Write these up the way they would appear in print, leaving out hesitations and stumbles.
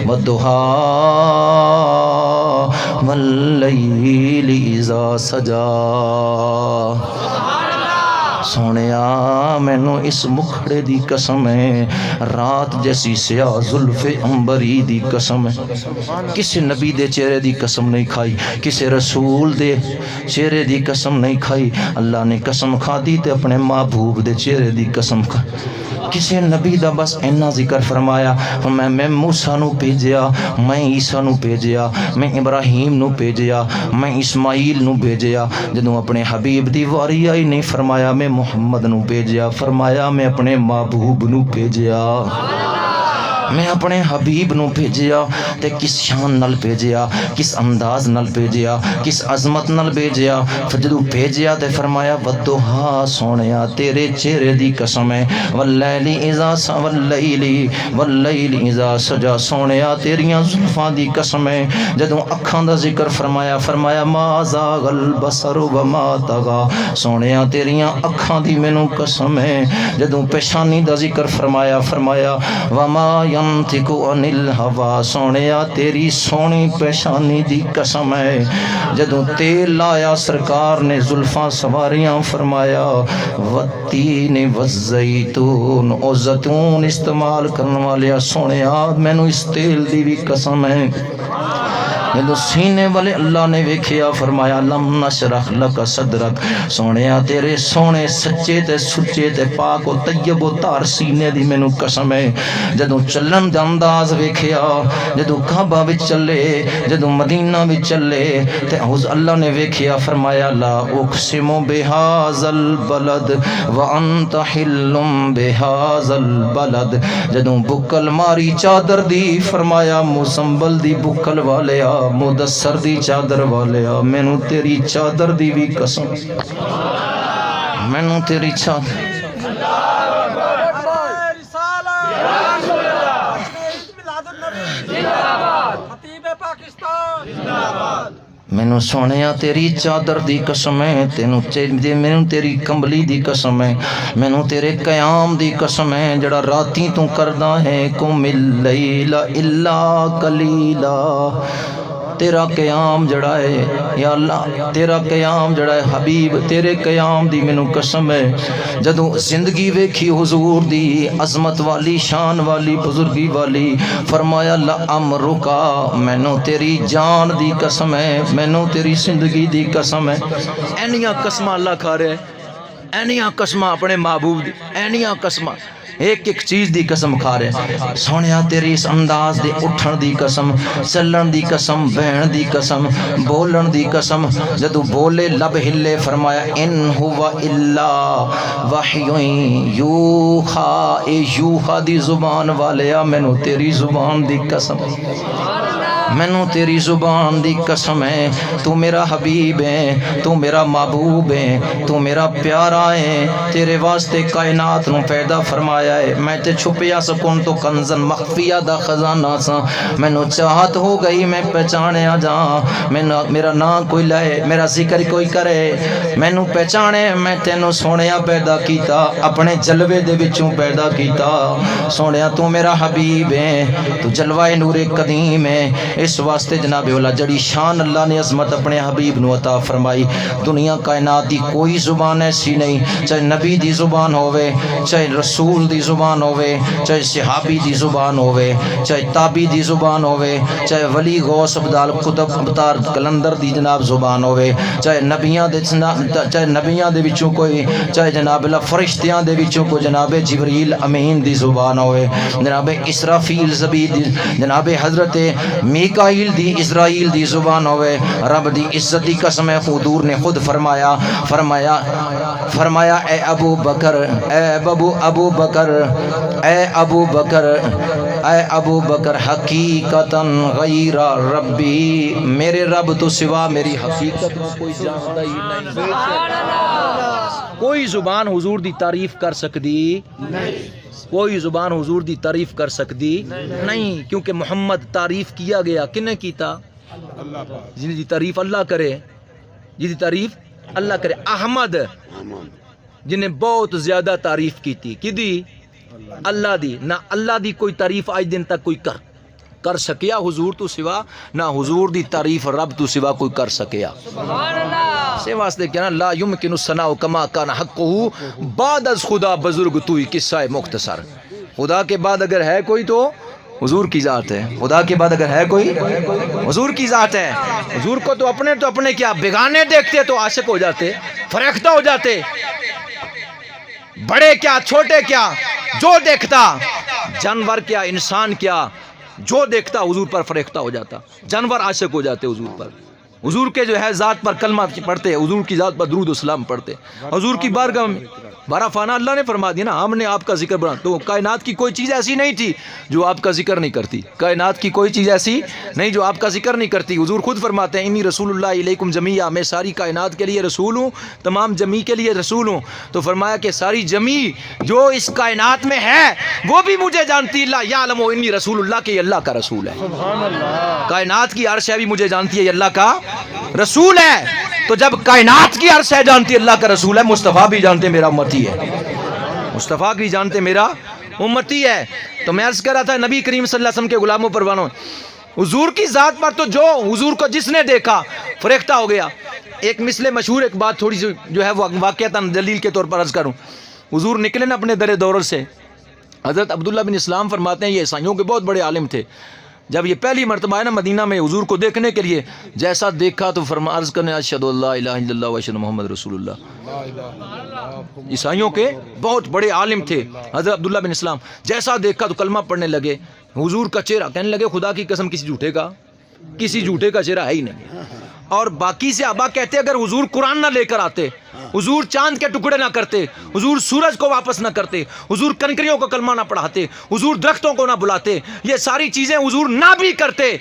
والضحا واللیل اذا سجا۔ سونیا مینو اس مکھڑے دی قسم ہے، رات جیسی سیاہ زلف عنبری دی قسم ہے۔ کسی نبی دے چہرے دی قسم نہیں کھائی، کسی رسول دے چہرے دی قسم نہیں کھائی، اللہ نے قسم کھا دی تے اپنے محبوب دے چہرے دی قسم کھا۔ کسی نبی دا بس اینا ذکر فرمایا، میں موسیٰ نو بھیجیا، میں عیسیٰ نو بھیجیا، میں ابراہیم نو بھیجیا، میں اسماعیل نو بھیجیا۔ جدوں اپنے حبیب دی واری آئی نہیں فرمایا میں محمد نو بھیجیا، فرمایا میں اپنے محبوب نو بھیجیا، میں اپنے حبیب نو بھیجیا۔ تے کس شان نال بھیجیا، کس انداز نال بھیجیا، کس عظمت نال بھیجیا۔ جدوں بھیجیا تے فرمایا والضحا سونیا تیرے چہرے دی قسم ہے، واللیل اذا سجا سونیا تیریاں زلفاں دی قسم ہے۔ جدوں اکھاں دا ذکر فرمایا، فرمایا ما زاغ البصر وما طغى سونیا تیریاں اکھاں دی مینوں قسم ہے۔ جدوں پیشانی دا ذکر فرمایا، فرمایا وما ينطق عن الهوى سونیا تیری سونی پیشانی دی قسم ہے۔ جدوں تیل لایا سرکار نے زلفاں سواریاں، فرمایا والتین والزیتون او زیتون استعمال کرنے والے سونیا مینوں اس تیل دی بھی قسم ہے۔ جدو سینے والے اللہ نے ویکھیا، فرمایا لم نشرح لک صدرک سونیا تیرے سونے سچے تے سچے تے پاک و طیب و طاہر سینے دی مینوں قسم ہے۔ جدو چلن دا انداز ویکھیا، جدو کعبہ وچ چلے، جدو مدینہ وچ چلے تے اللہ نے ویکھیا، فرمایا لا اقسم بہذا البلد وانت حل بہذا البلد۔ جدو بکل ماری چادر دی، فرمایا مسنبل دی بکل والیا، مدثر دی چادر والیا مینوں تیری چادر دی بھی قسم، مینوں تیری چادر۔ مینوں سونیا تیری چادر دی قسم ہے، مینوں تیری کمبلی دی قسم ہے، مینوں تیرے قیام دی قسم ہے جڑا راتی تو کردا ہے قم اللیل الا قلیلا۔ تیرا قیام جڑا ہے یا اللہ، تیرا قیام جڑا ہے حبیب، تیرے قیام دی مینوں قسم ہے۔ جدوں زندگی ویکھی حضور دی عظمت والی، شان والی، بزرگی والی، فرمایا لعمرکا مینوں تیری جان دی قسم ہے، مینوں تیری زندگی دی قسم ہے۔ اینیاں قسماں اللہ کھا رہے ہیں، اینیاں قسماں اپنے محبوب دی، اینیاں قسماں ایک ایک چیز دی قسم کھا رہے۔ سونیا تیری اس انداز دے اٹھن دی قسم، چلن دی قسم، بہن دی قسم، بولن دی قسم۔ جدو بولے لب ہلے، فرمایا ان ہوا الا وحی یوحا، اے یوحا دی زبان والیا مینوں تیری زبان دی قسم، مینوں تیری زبان دی قسم ہے۔ تو میرا حبیب ہے، تو میرا محبوب ہے، تو میرا پیارا ہے، تیرے واسطے کائنات نو پیدا فرمایا ہے۔ میں تے چھپیا سکون تو کنزن مخفیہ دا خزانہ سا، مینوں چاہت ہو گئی میں پہچانیا جاں، میرا نام کوئی لائے، میرا ذکر کوئی کرے، مینوں پہچانے۔ میں تینوں سونیا پیدا کیتا، اپنے جلوے دے وچوں پیدا کیتا۔ سونیا تو میرا حبیب ہے، تو جلوہ نور قدیم ہے۔ اس واسطے جناب اولا جڑی شان اللہ نے عظمت اپنے حبیب نو عطا فرمائی، دنیا کائنات دی کوئی زبان ایسی نہیں، چاہے نبی دی زبان ہوئے، چاہے رسول دی زبان ہوئے، چاہے صحابی دی زبان ہوئے، چاہے تابی دی زبان ہوئے، چاہے ولی غوث ابدال قطب ابتار کلندر دی جناب زبان ہوئے، چاہے نبیاں دے وچوں کوئی، چاہے جناب اللہ فرشتیاں دے وچوں کوئی، جناب جبریل امین دی زبان ہوئے، جناب اسرافیل زبید، جناب حضرت میکائیل دی اسرائیل دی زبان ہوئے۔ رب دی عزت دی قسم ہے، حضور نے خود فرمایا اے ابو بکر، اے ابو بکر، اے ابو بکر، اے ابو بکر حقیقتاً غیر ربی، میرے رب تو سوا میری حقیقت میں کوئی جانتا ہی نہیں۔ کوئی زبان حضور دی تعریف کر سکتی نہیں، کوئی زبان حضور دی تعریف کر سکتی نہیں، کیونکہ محمد تعریف کیا گیا کنے کیتا؟ جن دی تعریف اللہ کرے، جن دی تعریف اللہ کرے۔ احمد جنہیں بہت زیادہ تعریف کی تھی، کی دی؟ اللہ دی۔ نہ اللہ دی کوئی تعریف آج دن تک کوئی کر، کر سکیا حضور تو سوا نہ حضور دی تعریف رب تو سوا کوئی کر سکیا سے واسطے کہنا لا یمکن الثناء کما کان حقہ بعد از خدا بزرگ توئی قصہ مختصر خدا کے بعد اگر ہے کوئی تو حضور کی ذات ہے خدا کے بعد اگر ہے کوئی حضور کی ذات ہے حضور کو تو اپنے کیا بیگانے دیکھتے تو عاشق ہو جاتے فریختہ ہو جاتے بڑے کیا چھوٹے کیا جو دیکھتا جانور کیا انسان کیا جو دیکھتا حضور پر فریختہ ہو جاتا جانور عاشق ہو جاتے حضور پر حضور کے جو ہے ذات پر کلمہ پڑھتے حضور کی ذات پر درود و سلام پڑھتے حضور کی بارگاہ میں بارہ فانا اللہ نے فرما دیا نا ہم نے آپ کا ذکر بنا تو کائنات کی کوئی چیز ایسی نہیں تھی جو آپ کا ذکر نہیں کرتی کائنات کی کوئی چیز ایسی نہیں جو آپ کا ذکر نہیں کرتی حضور خود فرماتے ہیں انی رسول اللہ علیکم جمیعہ میں ساری کائنات کے لیے رسول ہوں تمام جمی کے لیے رسول ہوں تو فرمایا کہ ساری جمی جو اس کائنات میں ہے وہ بھی مجھے جانتی اللہ یعلم انی رسول اللہ کہ یہ اللہ کا رسول ہے کائنات کی عرش ہے بھی مجھے جانتی ہے یہ اللہ کا رسول ہے تو جب کائنات کی عرش ہے جانتی اللہ کا رسول ہے مصطفیٰ بھی جانتے میرا امتی ہے مصطفیٰ بھی جانتے میرا امتی ہے تو میں عرض کر رہا تھا نبی کریم صلی اللہ علیہ وسلم کے غلاموں پروانوں حضور کی ذات پر تو جو حضور کو جس نے دیکھا فریختہ ہو گیا ایک مثل مشہور ایک بات تھوڑی سی جو ہے وہ واقعتاً دلیل کے طور پر عرض کروں حضور نکلے نا اپنے در دور سے حضرت عبداللہ بن اسلام فرماتے ہیں یہ عیسائیوں کے بہت بڑے عالم تھے جب یہ پہلی مرتبہ ہے نا مدینہ میں حضور کو دیکھنے کے لیے جیسا دیکھا تو عرض کرنے اشہد اللہ الہ الا اللہ و اشہد محمد رسول اللہ عیسائیوں کے بہت بڑے عالم تھے حضرت عبداللہ بن اسلام جیسا دیکھا تو کلمہ پڑھنے لگے حضور کا چہرہ کہنے لگے خدا کی قسم کسی جھوٹے کا چہرہ ہے ہی نہیں اور باقی سے ابا کہتے اگر حضور قرآن نہ لے کر آتے حضور چاند کے ٹکڑے نہ کرتے حضور سورج کو واپس نہ کرتے حضور کنکریوں کو کلمہ نہ پڑھاتے حضور درختوں کو نہ بلاتے یہ ساری چیزیں حضور نہ بھی کرتے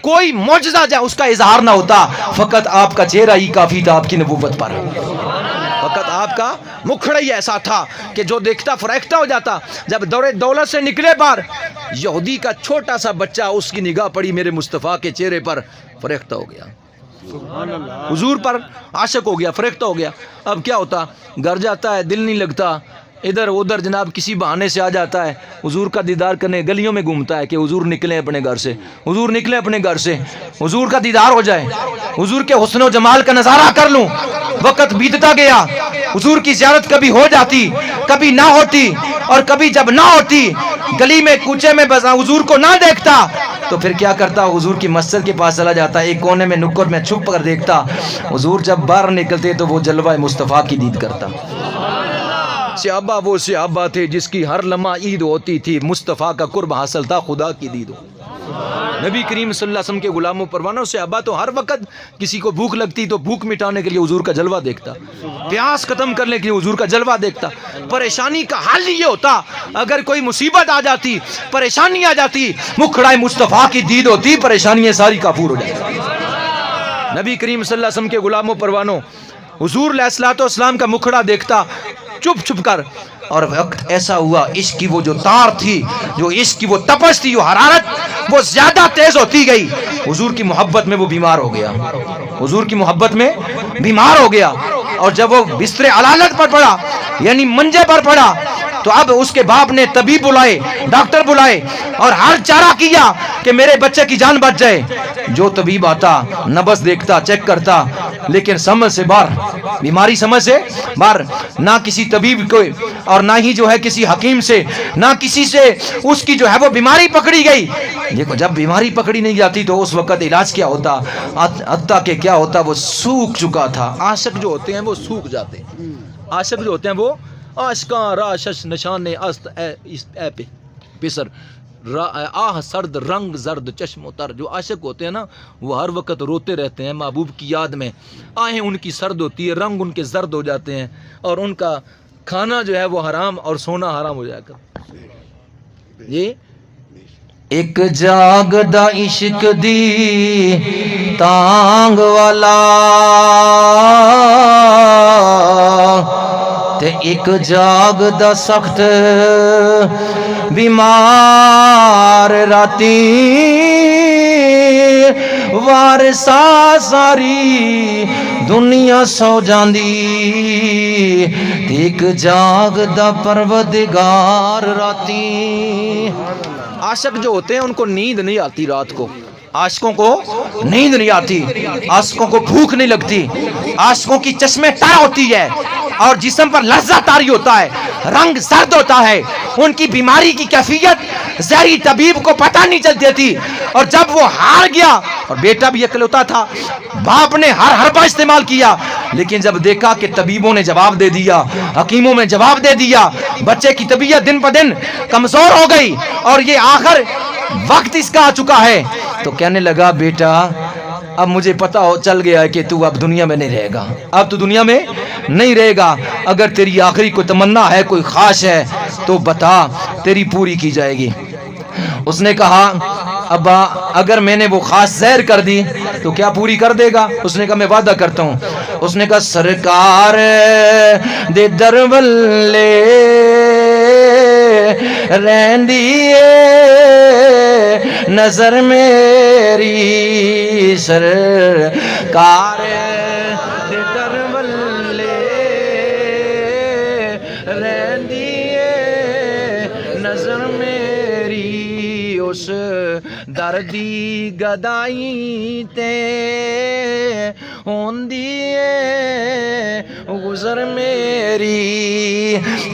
کوئی معجزہ جا اس کا اظہار نہ ہوتا فقط آپ کا چہرہ ہی کافی تھا آپ کی نبوت پر فقط آپ کا مکھڑا ہی ایسا تھا کہ جو دیکھتا فریختہ ہو جاتا جب دور دولت سے نکلے بار یہودی کا چھوٹا سا بچہ اس کی نگاہ پڑی میرے مصطفیٰ کے چہرے پر فریختہ ہو گیا حضور پر عاشق ہو گیا فریختہ ہو گیا اب کیا ہوتا گھر جاتا ہے دل نہیں لگتا ادھر ادھر جناب کسی بہانے سے آ جاتا ہے حضور کا دیدار کرنے گلیوں میں گھومتا ہے کہ حضور نکلیں اپنے گھر سے حضور نکلیں اپنے گھر سے حضور کا دیدار ہو جائے حضور کے حسن و جمال کا نظارہ کر لوں وقت بیتتا گیا حضور کی زیارت کبھی ہو جاتی کبھی نہ ہوتی اور کبھی جب نہ ہوتی گلی میں کوچے میں بس حضور کو نہ دیکھتا تو پھر کیا کرتا حضور کی مسجد کے پاس چلا جاتا ایک کونے میں نکر میں چھپ کر دیکھتا حضور جب باہر نکلتے تو وہ جلوہ مصطفیٰ کی دید کرتا صحابہ وہ صحابہ تھے جس کی ہر لمحہ عید ہوتی تھی مصطفیٰ کا قرب حاصل تھا خدا کی دید ہو نبی کریم صلی اللہ علیہ وسلم کے غلاموں پروانوں صحابہ تو ہر وقت کسی کو بھوک لگتی تو بھوک مٹانے کے لیے حضور کا جلوہ دیکھتا پیاس ختم کرنے کے لیے حضور کا جلوہ دیکھتا پریشانی کا حل یہ ہوتا اگر کوئی مصیبت آ جاتی پریشانی آ جاتی مکھڑائے مصطفیٰ کی دید ہوتی پریشانیاں ساری کافور ہو جاتی نبی کریم صلی اللہ علیہ وسلم کے غلاموں پروانوں حضور علیہ الصلوۃ والسلام کا مکھڑا دیکھتا چپ چپ کر اور وقت ایسا ہوا عشق کی وہ جو تار تھی جو عشق کی وہ تپش تھی جو حرارت وہ زیادہ تیز ہوتی گئی حضور کی محبت میں وہ بیمار ہو گیا حضور کی محبت میں بیمار ہو گیا اور جب وہ بستر علالت پر پڑا یعنی منجے پر پڑا تو اب اس کے باپ نے طبیب بلائے ڈاکٹر بلائے اور ہر چارہ کیا کہ میرے بچے کی جان بچ جائے جو طبیب آتا نبض دیکھتا چیک کرتا لیکن سمجھ سے باہر بیماری سمجھ سے باہر نہ کسی طبیب کو اور نہ ہی جو ہے کسی حکیم سے نہ کسی سے اس کی جو ہے وہ بیماری پکڑی گئی دیکھو جب بیماری پکڑی نہیں جاتی تو اس وقت علاج کیا ہوتا حتیٰ کہ کیا ہوتا وہ سوکھ چکا تھا عاشق جو ہوتے ہیں وہ سوکھ جاتے ہیں عاشق جو ہوتے ہیں وہ عاشقاں راشش نشان است اے پسر آہ سرد رنگ زرد چشم و تر جو عاشق ہوتے ہیں نا وہ ہر وقت روتے رہتے ہیں محبوب کی یاد میں آہیں ان کی سرد ہوتی ہے رنگ ان کے زرد ہو جاتے ہیں اور ان کا کھانا جو ہے وہ حرام اور سونا حرام ہو جائے گا یہ ایک جاگدا عشق دی تانگ والا تے ایک جاگدا سخت بیمار راتی وارسا ساری دنیا سو جاندی ایک جاگدا پروردگار راتی عاشق جو ہوتے ہیں ان کو نیند نہیں آتی رات کو، عاشقوں کو نیند نہیں آتی، عاشقوں کو بھوک نہیں لگتی، عاشقوں کی چشمے ٹر ہوتی ہے اور جسم پر لرزہ طاری ہوتا ہے، رنگ سرد ہوتا ہے، ان کی بیماری کی کیفیت زہری طبیب کو پتہ نہیں چل دیتی، اور جب وہ ہار گیا، اور بیٹا بھی اکلوتا تھا، باپ نے ہر حربہ استعمال کیا، لیکن جب دیکھا کہ طبیبوں نے جواب دے دیا، حکیموں نے جواب دے دیا، بچے کی طبیعت دن پہ دن کمزور ہو گئی اور یہ آخر وقت اس کا آ چکا ہے، تو کہنے لگا بیٹا اب مجھے پتا چل گیا ہے کہ تو اب دنیا میں نہیں رہے گا، اب تو دنیا میں نہیں رہے گا، اگر تیری آخری کوئی تمنا ہے، کوئی خواہش ہے تو بتا، تیری پوری کی جائے گی۔ اس نے کہا ابا اگر میں نے وہ خاص زہر کر دی تو کیا پوری کر دے گا؟ اس نے کہا میں وعدہ کرتا ہوں۔ اس نے کہا سرکار دے در ولے رہندی نظر میری، سرکار دے در ولے رہندی نظر میری، اس دردی گدائی تے ہوندی گزر میری۔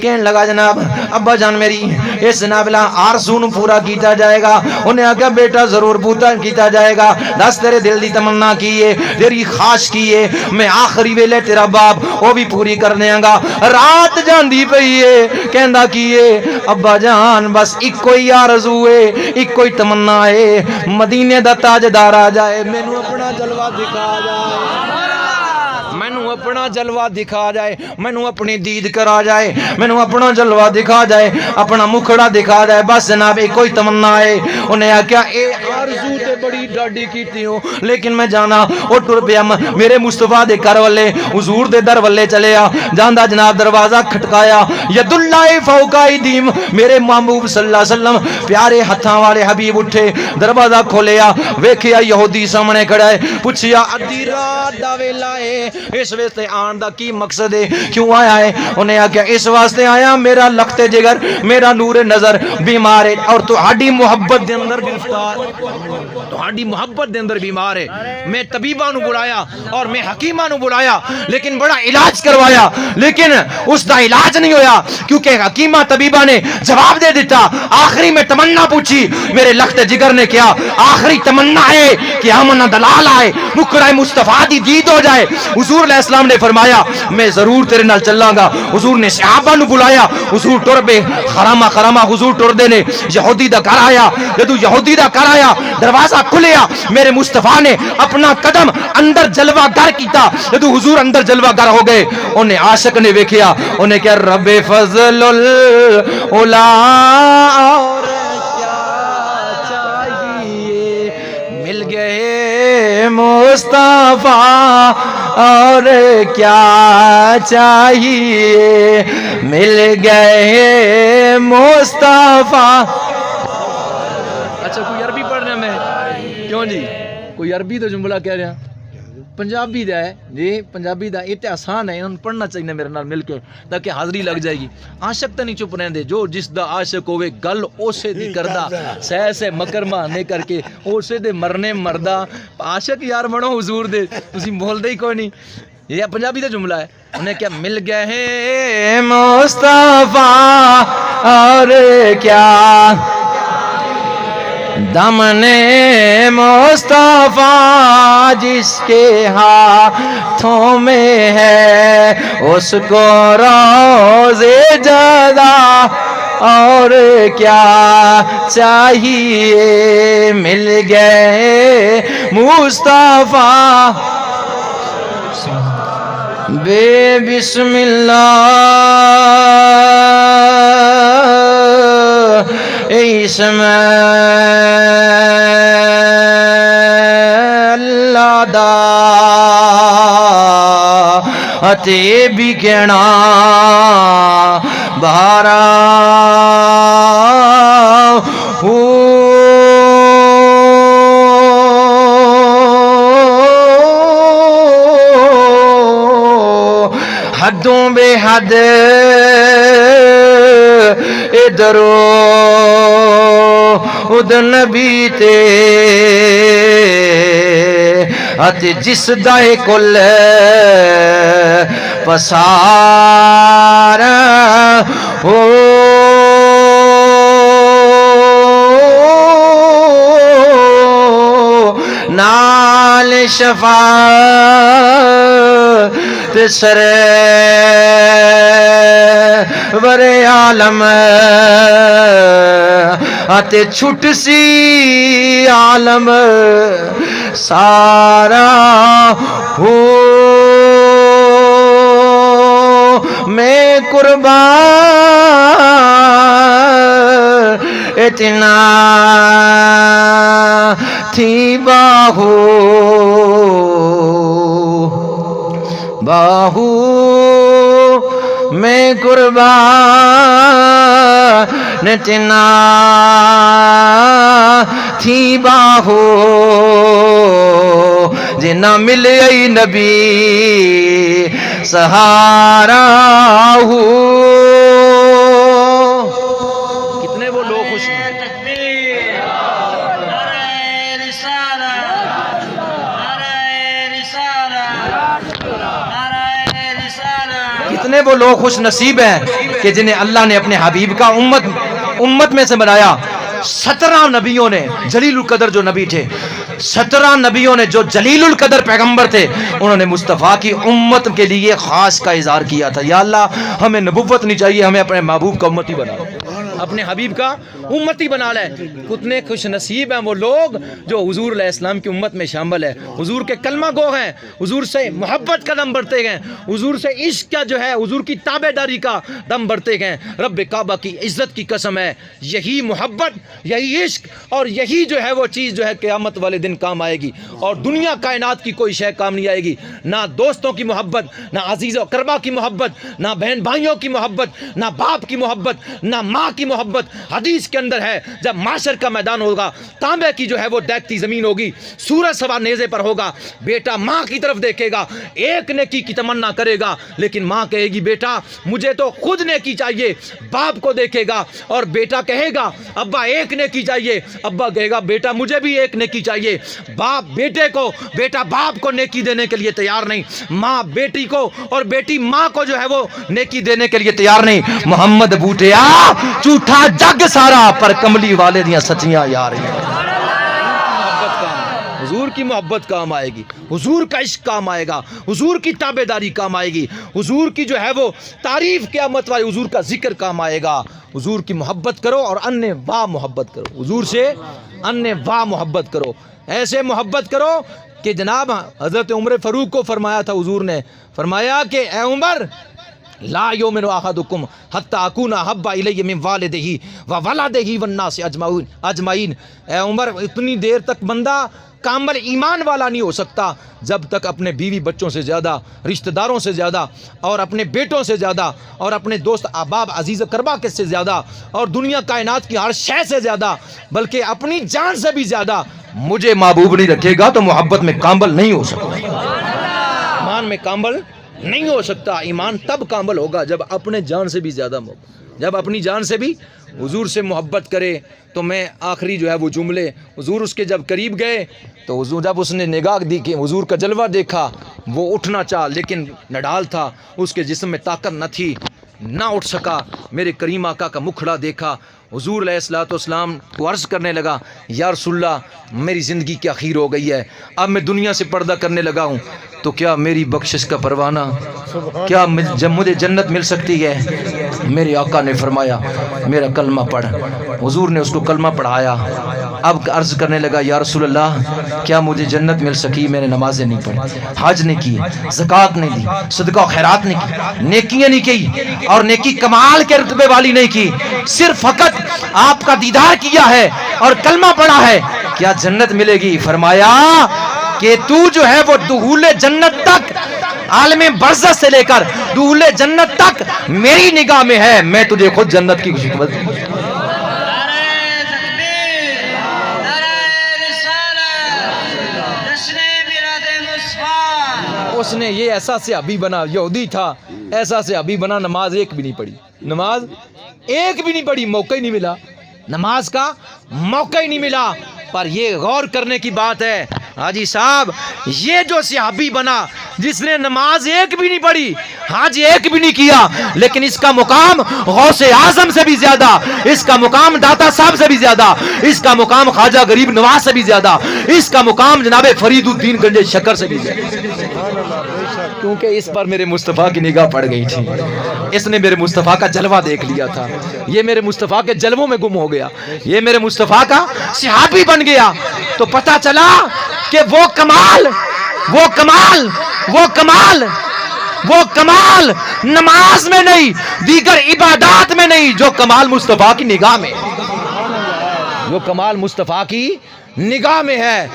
کہنے لگا جناب ابا جان میری اس نابلا آرزو نو پورا کیتا جائے گا۔ انہیں آگا بیٹا ضرور پورا کیتا جائے گا، دس تیرے دل دی تمنا کیے، تیری خواہش کیے، میں آخری ویلے تیرا باپ وہ بھی پوری کرنے گا۔ رات جاندی پئیے کہندا کیے ابا جان بس ایک کوئی آرزو ہے، ایک کوئی تمنا ہے، مدینے دا تاجدار آ جائے، مینوں اپنا جلوہ دکھا جائے، مینوں اپنا جلوہ دکھا جائے، مینوں اپنی دید کرا جائے، مینوں اپنا جلوہ دکھا جائے، اپنا مکھڑا دکھا جائے، بس جناب ایک کوئی تمنا ہے۔ انہیں آکیا اے آرزو تے بڑی ڈاڈی کیتی ہوں، لیکن میں جانا او ٹر پیا میرے مصطفیٰ دے گھر والے، حضور دے در والے چلے آ، جاندہ جناب دروازہ کھٹکایا، ید اللہ فوق ایدیہم، میرے محبوب صلی اللہ علیہ وسلم پیارے ہتھاں والے حبیب اٹھے، دروازہ کھولیا، ویکھیا یہودی سامنے کھڑا ہے، پوچھیا ادھی رات دا ویلا ہے، اس واسطے آن دا کی مقصد ہے، کیوں آیا ہے؟ انہیں آکیا اس واسطے آیا میرا لخت جگر، میرا نور نظر بیمار ہے اور تہاڈی محبت دے اندر گرفتار، تہاڈی محبت دے اندر بیمار ہے۔ میں طبیباں نو بلایا اور میں حکیماں نو بلایا، لیکن بڑا علاج کروایا، لیکن اس دا علاج نہیں ہویا، کیونکہ حکیمہ طبیبہ نے جواب دے دیتا۔ آخری میں تمنا پوچھی، میرے لخت جگر نے کیا آخری تمنا ہے کہ آمنہ دلال آئے، مکرہ مصطفیٰ دی دید ہو جائے۔ حضور علیہ السلام نے فرمایا میں ضرور تیرے نال چلاں گا۔ حضور نے صحابہ نو بلایا، حضور ٹر پے، خرامہ خرامہ حضور ٹر دے نے، یہودی دا گھر آیا، جدو یہودی دا گھر آیا دروازہ کھلیا، میرے مصطفیٰ نے اپنا قدم اندر جلوہ گر کیتا، جدو حضور اندر جلوہ گر ہو گئے، انہیں عاشق نے ویکھیا، انہیں کہا رب فضل العلا اور کیا چاہیے، مل گئے مصطفیٰ اور کیا چاہیے، مل گئے مصطفیٰ۔ اچھا کوئی عربی پڑھنے میں کیوں جی؟ کوئی عربی تو جملہ کہہ رہے ہیں، پنجابی دا ہے جی، پنجابی دا یہ آسان ہے، انہوں پڑھنا چاہیے میرے نال مل کے تاکہ حاضری لگ جائے گی۔ عاشق تو نہیں چپ رہندے، جو جس دا عاشق ہوئے گل اسے دی کردہ، سہ سے مکر مانے کر کے اسے دے مرنے مردہ، عاشق یار بنو حضور دے، تسی بول دے ہی کوئی نہیں۔ یہ پنجابی دا جملہ ہے، انہیں کیا مل گئے مصطفیٰ اور کیا دامن مصطفیٰ جس کے ہاتھوں میں ہے، اس کو روزے جزا اور کیا چاہیے، مل گئے مصطفیٰ بے بسم اللہ اسم اللہ دا اتے بھی کہنا بہارا حدوں بے حد ادھرو اُد نبی تے اتے جس دائے کل پسار ہو نال شفاعت سرور عالم اتے چھٹ سی عالم سارا ہو میں قربان اتنا تھی باہو میں قربان اتنا تھی باہو جنا ملے نبی سہارا ہو کتنے وہ لوگ خوش ہیں کتنے وہ لوگ خوش نصیب ہیں کہ جنہیں اللہ نے اپنے حبیب کا امت میں سے بنایا 17 نبیوں نے جلیل القدر جو نبی تھے 17 نبیوں نے جو جلیل القدر پیغمبر تھے انہوں نے مصطفیٰ کی امت کے لیے خاص کا اظہار کیا تھا یا اللہ ہمیں نبوت نہیں چاہیے ہمیں اپنے محبوب کا امتی بنا اپنے حبیب کا امتی بنا لے کتنے خوش نصیب ہیں وہ لوگ جو حضور علیہ السلام کی امت میں شامل ہے حضور کے کلمہ گو ہیں حضور سے محبت کا دم بڑھتے گئے حضور سے عشق کا جو ہے حضور کی تابع داری کا دم بڑھتے گئے رب کعبہ کی عزت کی قسم ہے یہی محبت یہی عشق اور یہی جو ہے وہ چیز جو ہے قیامت والے دن کام آئے گی اور دنیا کائنات کی کوئی شے کام نہیں آئے گی نہ دوستوں کی محبت نہ عزیز و قربا کی محبت نہ بہن بھائیوں کی محبت نہ باپ کی محبت نہ ماں کی محبت حدیث کے اندر ہے جب معاشر کا میدان ہوگا تانبے کی جو ہے وہ دیکھتی زمین ہوگی سورج سوار نیزے پر ہوگا بیٹا ماں کی طرف دیکھے گا ایک نیکی کی تمنا کرے گا لیکن ماں کہے گی بیٹا مجھے تو خود نیکی چاہیے باپ کو دیکھے گا اور بیٹا کہے گا ابا ایک نیکی چاہیے ابا کہے گا بیٹا مجھے بھی ایک نیکی چاہیے باپ بیٹے کو بیٹا باپ کو نیکی دینے کے لیے تیار نہیں ماں بیٹی کو اور بیٹی ماں کو جو ہے وہ نیکی دینے کے لیے تیار نہیں محمد بوٹیا جھوٹا جگ سارا پر کملی والے دیاں سچیاں یار حضور کی محبت کام آئے گی حضور کا عشق کام آئے گا حضور کی تابع داری کام آئے گی حضور کی جو ہے وہ تعریف قیامت والی حضور کا ذکر کام آئے گا حضور کی محبت کرو اور ان واہ محبت کرو حضور سے ان واہ محبت کرو ایسے محبت کرو کہ جناب حضرت عمر فاروق کو فرمایا تھا حضور نے فرمایا کہ اے عمر لا یؤمن احدکم حتی اکون احب الی من والدہ وولدہ والناس اجمعین اے عمر اتنی دیر تک بندہ کامل ایمان والا نہیں ہو سکتا جب تک اپنے بیوی بچوں سے زیادہ رشتہ داروں سے زیادہ اور اپنے بیٹوں سے زیادہ اور اپنے دوست احباب عزیز قربا کے سے زیادہ اور دنیا کائنات کی ہر شے سے زیادہ بلکہ اپنی جان سے بھی زیادہ مجھے محبوب نہیں رکھے گا تو محبت میں کامل نہیں ہو سکتا ایمان میں کامل نہیں ہو سکتا ایمان تب کامل ہوگا جب اپنے جان سے بھی زیادہ محبت جب اپنی جان سے بھی حضور سے محبت کرے تو میں آخری جو ہے وہ جملے حضور اس کے جب قریب گئے تو حضور جب اس نے نگاہ دی کہ حضور کا جلوہ دیکھا وہ اٹھنا چاہ لیکن نڈال تھا اس کے جسم میں طاقت نہ تھی نہ اٹھ سکا میرے کریم آقا کا مکھڑا دیکھا حضور علیہ السلام کو عرض کرنے لگا یا رسول اللہ میری زندگی کی اخیر ہو گئی ہے اب میں دنیا سے پردہ کرنے لگا ہوں تو کیا میری بخشش کا پروانہ کیا جب مجھے جنت مل سکتی ہے میرے آقا نے فرمایا میرا کلمہ پڑھ حضور نے اس کو کلمہ پڑھایا اب عرض کرنے لگا یا رسول اللہ کیا مجھے جنت مل سکی میں نے نمازیں نہیں پڑھی حج نہیں کی زکوٰۃ نہیں دی صدقہ و خیرات نہیں کی نیکیاں نہیں کی اور نیکی کمال کے رتبے والی نہیں کی صرف فقط آپ کا دیدار کیا ہے اور کلمہ پڑھا ہے کیا جنت ملے گی فرمایا کہ تو جو ہے وہ دخول جنت تک عالم برزخ سے لے کر دخول جنت تک میری نگاہ میں ہے میں تجھے خود جنت کی خوشخبری اس نے یہ ایسا صحابی بنا یہودی تھا ایسا صحابی بنا نماز ایک بھی نہیں پڑھی نماز ایک بھی نہیں پڑھی موقع ہی نہیں ملا نماز کا موقع ہی نہیں ملا. پر یہ غور کرنے کی بات ہے حاجی صاحب، یہ جو صحابی بنا جس نے نماز ایک بھی نہیں پڑھی، حج ایک بھی نہیں کیا، لیکن اس کا مقام غوث اعظم سے بھی زیادہ، اس کا مقام داتا صاحب سے بھی زیادہ، اس کا مقام خواجہ غریب نواز سے بھی زیادہ، اس کا مقام جناب فرید الدین گنج شکر سے بھی زیادہ، کیونکہ اس پر میرے مصطفیٰ کی نگاہ پڑ گئی تھی. اس نے میرے مصطفیٰ کا جلوہ دیکھ لیا تھا. یہ میرے مصطفیٰ کے جلووں میں گم ہو گیا، یہ میرے مصطفیٰ کا صحابی بن گیا. تو پتہ چلا کہ وہ کمال نماز میں نہیں، دیگر عبادات میں نہیں، جو کمال مصطفیٰ کی نگاہ میں، جو کمال مصطفیٰ کی نگاہ میں ہے.